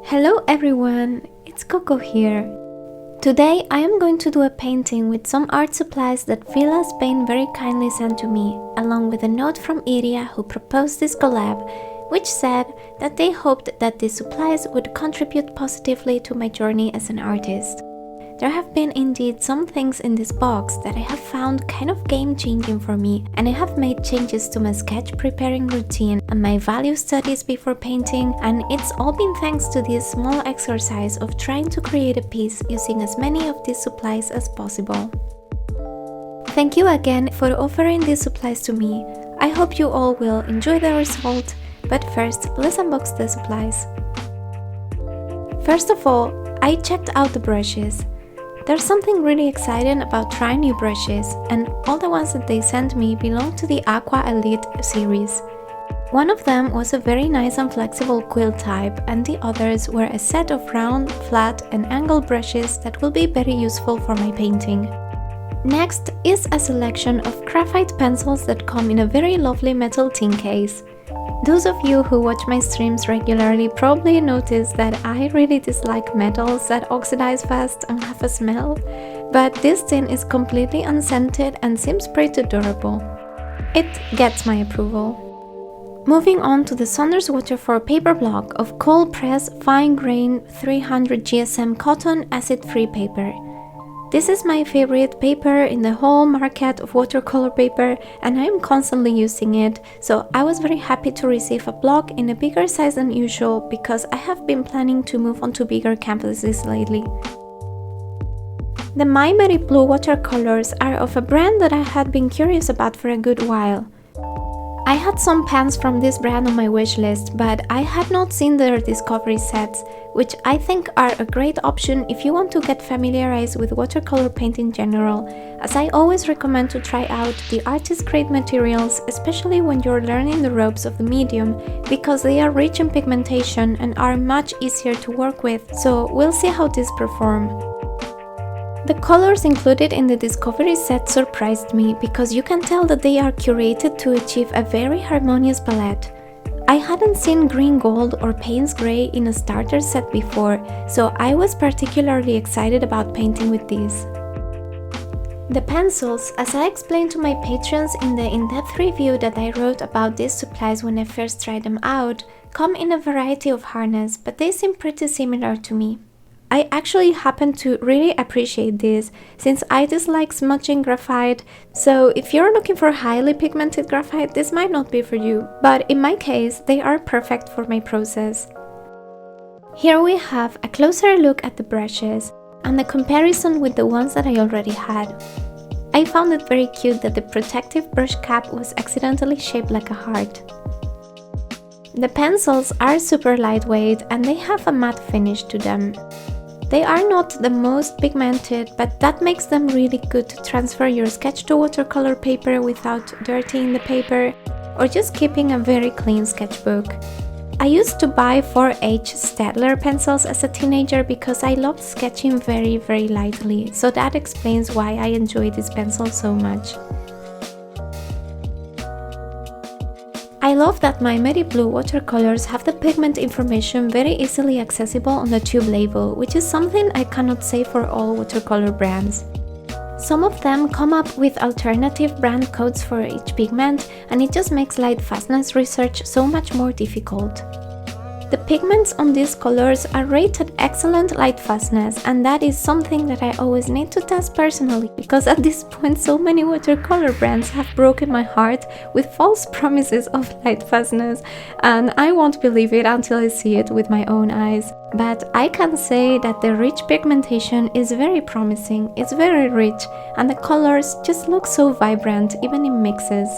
Hello everyone, it's Coco here. Today I am going to do a painting with some art supplies that Fila Spain very kindly sent to me, along with a note from Iria who proposed this collab, which said that they hoped that these supplies would contribute positively to my journey as an artist. There have been indeed some things in this box that I have found kind of game-changing for me, and I have made changes to my sketch preparing routine and my value studies before painting, and it's all been thanks to this small exercise of trying to create a piece using as many of these supplies as possible. Thank you again for offering these supplies to me. I hope you all will enjoy the result, but first let's unbox the supplies. First of all, I checked out the brushes. There's something really exciting about trying new brushes, and all the ones that they sent me belong to the Aqua Elite series. One of them was a very nice and flexible quill type, and the others were a set of round, flat and angle brushes that will be very useful for my painting. Next is a selection of graphite pencils that come in a very lovely metal tin case. Those of you who watch my streams regularly probably notice that I really dislike metals that oxidize fast and have a smell, but this tin is completely unscented and seems pretty durable. It gets my approval. Moving on to the Saunders Waterford paper block of cold press fine grain 300 GSM cotton acid-free paper. This is my favorite paper in the whole market of watercolor paper, and I am constantly using it, so I was very happy to receive a block in a bigger size than usual because I have been planning to move on to bigger canvases lately. The MaimeriBlu watercolors are of a brand that I had been curious about for a good while. I had some pens from this brand on my wish list, but I had not seen their discovery sets, which I think are a great option if you want to get familiarized with watercolor paint in general, as I always recommend to try out the artist-grade materials, especially when you're learning the ropes of the medium, because they are rich in pigmentation and are much easier to work with, so we'll see how these perform. The colors included in the Discovery set surprised me because you can tell that they are curated to achieve a very harmonious palette. I hadn't seen green gold or Payne's grey in a starter set before, so I was particularly excited about painting with these. The pencils, as I explained to my patrons in the in-depth review that I wrote about these supplies when I first tried them out, come in a variety of hardness, but they seem pretty similar to me. I actually happen to really appreciate this, since I dislike smudging graphite, so if you're looking for highly pigmented graphite, this might not be for you, but in my case, they are perfect for my process. Here we have a closer look at the brushes, and the comparison with the ones that I already had. I found it very cute that the protective brush cap was accidentally shaped like a heart. The pencils are super lightweight and they have a matte finish to them. They are not the most pigmented, but that makes them really good to transfer your sketch to watercolor paper without dirtying the paper or just keeping a very clean sketchbook. I used to buy 4H Staedtler pencils as a teenager because I loved sketching very lightly, so that explains why I enjoy this pencil so much. I love that MaimeriBlu watercolors have the pigment information very easily accessible on the tube label, which is something I cannot say for all watercolor brands. Some of them come up with alternative brand codes for each pigment, and it just makes light fastness research so much more difficult. The pigments on these colors are rated excellent light fastness, and that is something that I always need to test personally, because at this point so many watercolor brands have broken my heart with false promises of light fastness, and I won't believe it until I see it with my own eyes. But I can say that the rich pigmentation is very promising, it's very rich, and the colors just look so vibrant even in mixes.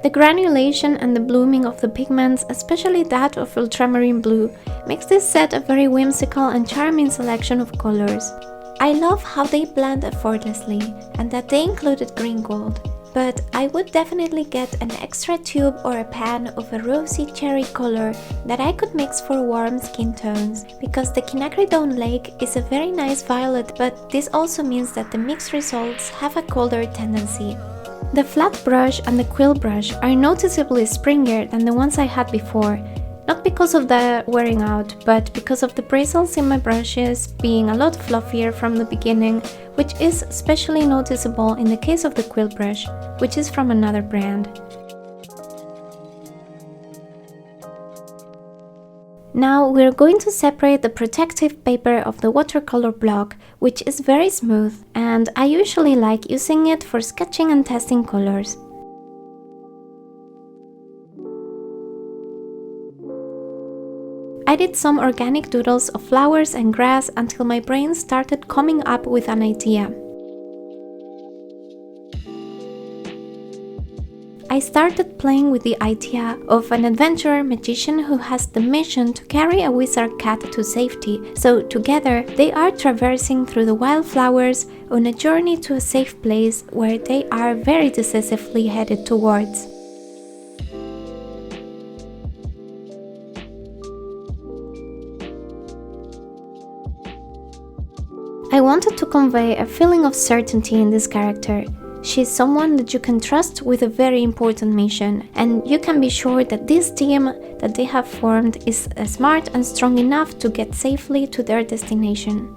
The granulation and the blooming of the pigments, especially that of ultramarine blue, makes this set a very whimsical and charming selection of colors. I love how they blend effortlessly and that they included green gold, but I would definitely get an extra tube or a pan of a rosy cherry color that I could mix for warm skin tones, because the quinacridone lake is a very nice violet, but this also means that the mixed results have a colder tendency. The flat brush and the quill brush are noticeably springier than the ones I had before, Not because of the wearing out, but because of the bristles in my brushes being a lot fluffier from the beginning, which is especially noticeable in the case of the Quill brush, which is from another brand. Now we're going to separate the protective paper of the watercolor block, which is very smooth, and I usually like using it for sketching and testing colors. I did some organic doodles of flowers and grass until my brain started coming up with an idea. I started playing with the idea of an adventurer magician who has the mission to carry a wizard cat to safety, so together they are traversing through the wildflowers on a journey to a safe place where they are very decisively headed towards. I wanted to convey a feeling of certainty in this character. She's someone that you can trust with a very important mission, and you can be sure that this team that they have formed is smart and strong enough to get safely to their destination.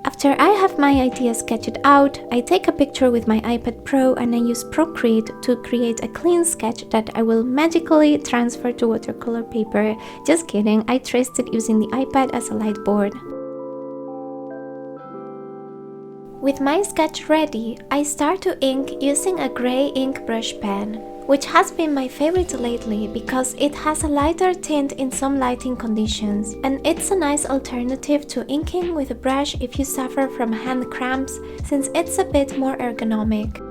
After I have my idea sketched out, I take a picture with my iPad Pro and I use Procreate to create a clean sketch that I will magically transfer to watercolor paper. Just kidding, I traced it using the iPad as a light board. With my sketch ready, I start to ink using a grey ink brush pen, which has been my favorite lately because it has a lighter tint in some lighting conditions, and it's a nice alternative to inking with a brush if you suffer from hand cramps, since it's a bit more ergonomic.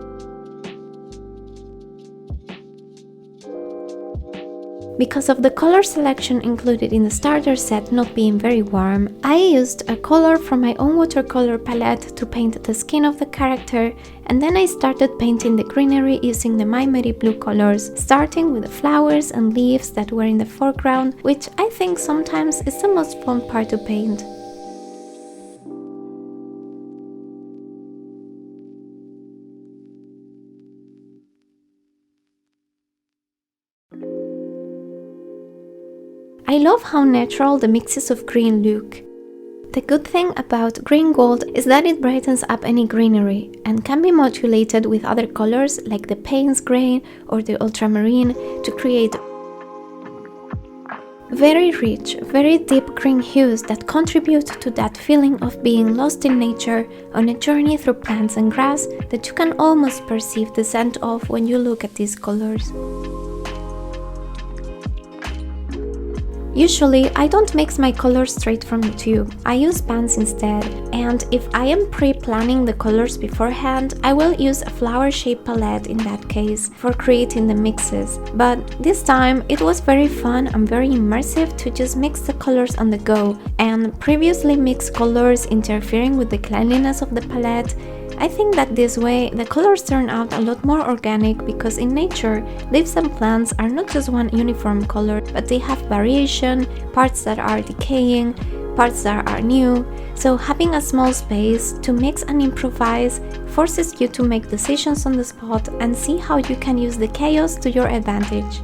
Because of the color selection included in the starter set not being very warm, I used a color from my own watercolor palette to paint the skin of the character, and then I started painting the greenery using the MaimeriBlu colors, starting with the flowers and leaves that were in the foreground, which I think sometimes is the most fun part to paint. I love how natural the mixes of green look. The good thing about green gold is that it brightens up any greenery and can be modulated with other colors like the Payne's grey or the ultramarine to create very rich, very deep green hues that contribute to that feeling of being lost in nature on a journey through plants and grass that you can almost perceive the scent of when you look at these colors. Usually, I don't mix my colors straight from the tube, I use pans instead, and if I am pre-planning the colors beforehand, I will use a flower-shaped palette in that case for creating the mixes. But this time, it was very fun and very immersive to just mix the colors on the go, and previously mixed colors interfering with the cleanliness of the palette. I think that this way the colors turn out a lot more organic because in nature, leaves and plants are not just one uniform color, but they have variation, parts that are decaying, parts that are new. So having a small space to mix and improvise forces you to make decisions on the spot and see how you can use the chaos to your advantage.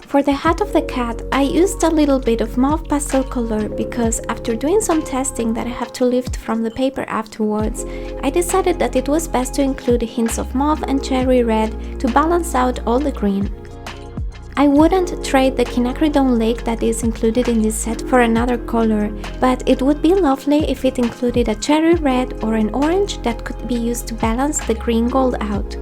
For the hat of the cat, I used a little bit of mauve pastel color because after doing some testing that I have to lift from the paper afterwards, I decided that it was best to include hints of mauve and cherry red to balance out all the green. I wouldn't trade the quinacridone lake that is included in this set for another color, but it would be lovely if it included a cherry red or an orange that could be used to balance the green gold out.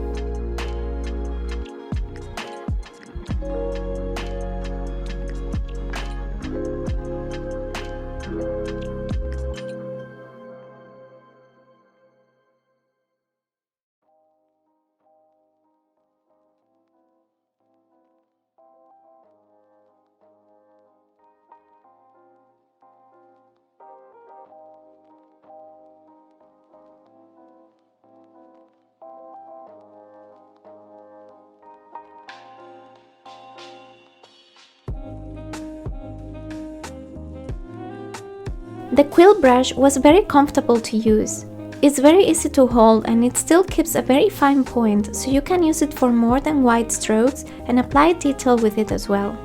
The Quill brush was very comfortable to use. It's very easy to hold and it still keeps a very fine point, so you can use it for more than wide strokes and apply detail with it as well.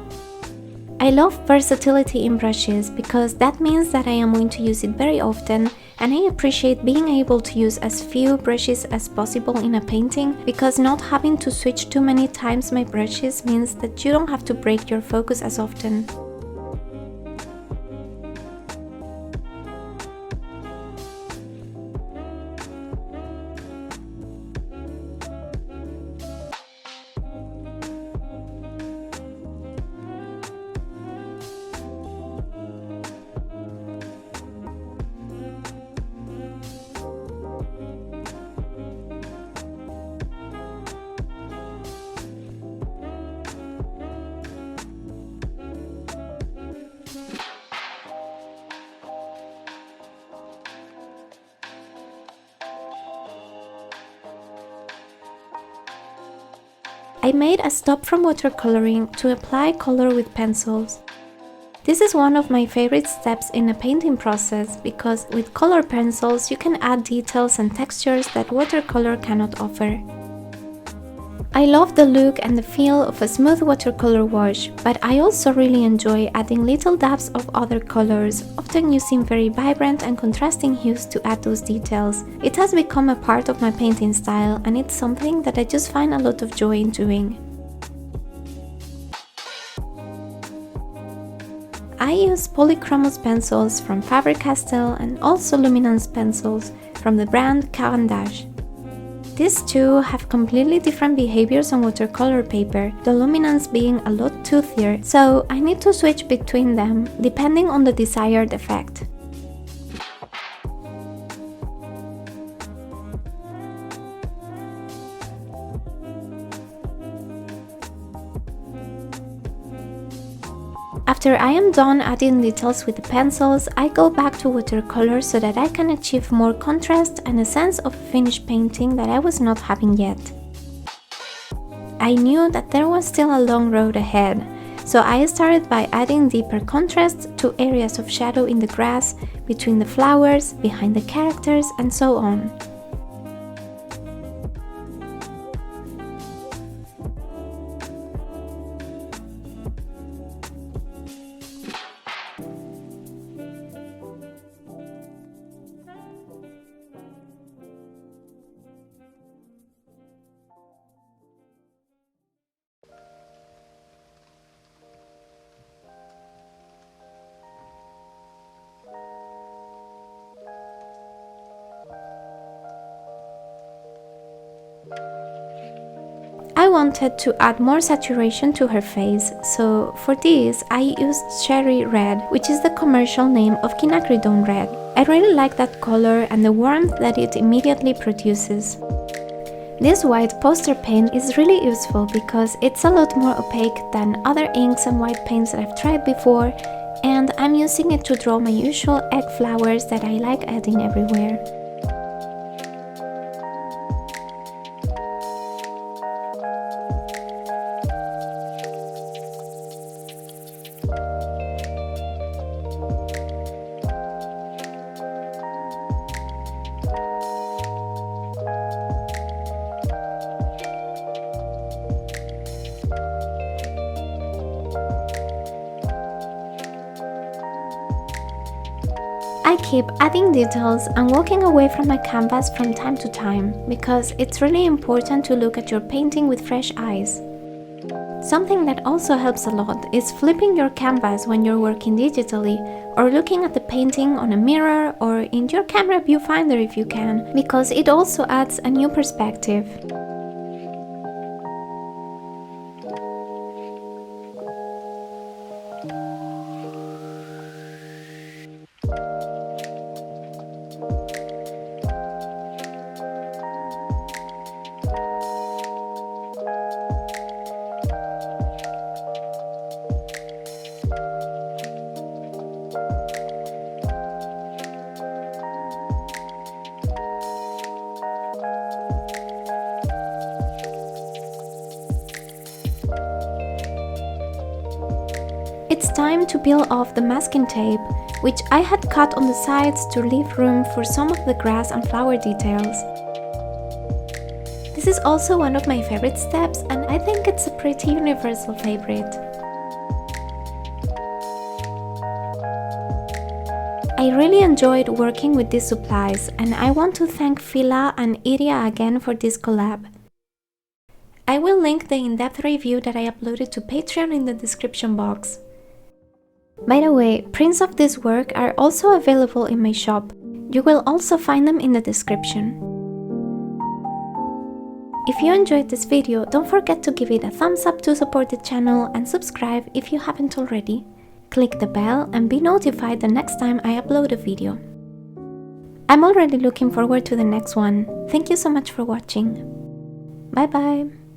I love versatility in brushes because that means that I am going to use it very often, and I appreciate being able to use as few brushes as possible in a painting, because not having to switch too many times my brushes means that you don't have to break your focus as often. I made a stop from watercoloring to apply color with pencils. This is one of my favorite steps in a painting process because with color pencils you can add details and textures that watercolor cannot offer. I love the look and the feel of a smooth watercolor wash, but I also really enjoy adding little dabs of other colors, often using very vibrant and contrasting hues to add those details. It has become a part of my painting style, and it's something that I just find a lot of joy in doing. I use polychromos pencils from Faber-Castell and also luminance pencils from the brand Caran d'Ache. These two have completely different behaviors on watercolor paper, the luminance being a lot toothier, so I need to switch between them depending on the desired effect. After I am done adding details with the pencils, I go back to watercolor so that I can achieve more contrast and a sense of finished painting that I was not having yet. I knew that there was still a long road ahead, so I started by adding deeper contrast to areas of shadow in the grass, between the flowers, behind the characters, and so on. I wanted to add more saturation to her face, so for this I used Cherry Red, which is the commercial name of quinacridone red. I really like that color and the warmth that it immediately produces. This white poster paint is really useful because it's a lot more opaque than other inks and white paints that I've tried before, and I'm using it to draw my usual egg flowers that I like adding everywhere. I keep adding details and walking away from my canvas from time to time, because it's really important to look at your painting with fresh eyes. Something that also helps a lot is flipping your canvas when you're working digitally, or looking at the painting on a mirror or in your camera viewfinder if you can, because it also adds a new perspective. It's time to peel off the masking tape, which I had cut on the sides to leave room for some of the grass and flower details. This is also one of my favorite steps, and I think it's a pretty universal favorite. I really enjoyed working with these supplies, and I want to thank Fila and Iria again for this collab. I will link the in-depth review that I uploaded to Patreon in the description box. By the way, prints of this work are also available in my shop. You will also find them in the description. If you enjoyed this video, don't forget to give it a thumbs up to support the channel and subscribe if you haven't already. Click the bell and be notified the next time I upload a video. I'm already looking forward to the next one. Thank you so much for watching. Bye bye!